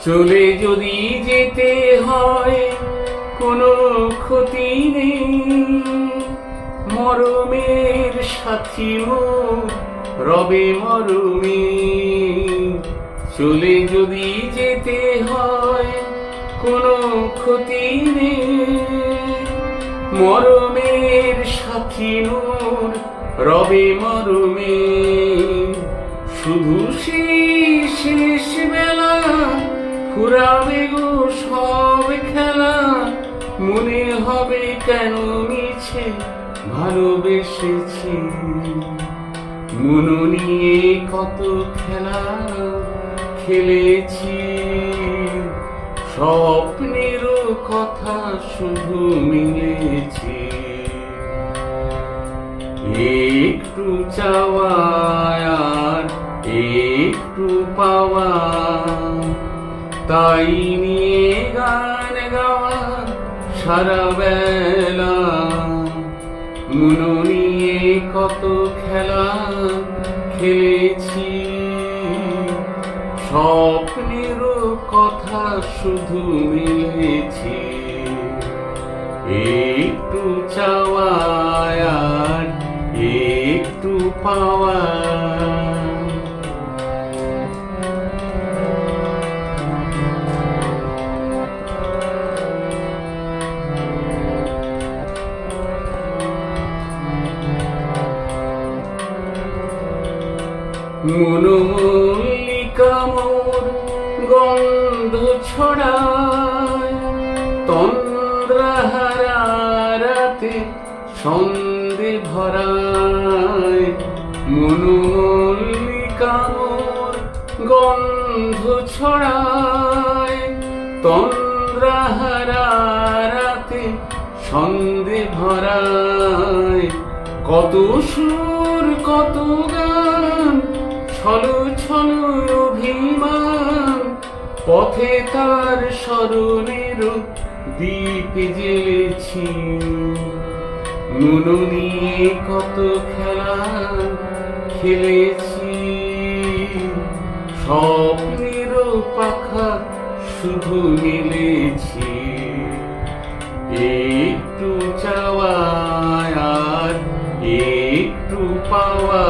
চলে যদি যেতে হয় কোনো ক্ষতি নেই, মরমের সাথী মোর রবে মরমে। চলে যদি যেতে হয় কোনো ক্ষতি নেই, মরমের সাথী মোর রবে মরমে। শুধু শেষ বেলা ফুরাবে গো সব খেলা, মনে হবে কেন মিছে ভালোবেসেছি। মন নিয়ে কত খেলা খেলেছি, স্বপ্নেরও কথা শুধু মিলেছি। একটু চাওয়া আর একটু পাওয়া, তাই নিয়ে গান গাওয়া সারা বেলা। মন নিয়ে কত খেলা খেলেছি, স্বপ্নেরও কথা শুধু মিলেছি। একটু চাওয়া আর একটু পাওয়া। মনোমল্লিকা মোর গন্ধ ছড়ায়, তন্দ্রাহারা রাতে সন্ধে ভরায়। মনোমল্লিকা মোর গন্ধ ছড়ায়, তন্দ্রাহারা রাতে সন্ধে ভরায়। কত সুর কত গান ছলো ছলো অভিমান, পথে তার স্মরণের দীপ জ্বেলেছি। মন নিয়ে কত খেলা খেলেছি, স্বপ্নের পাখা শুধু মিলেছি। একটু চাওয়া আর একটু পাওয়া।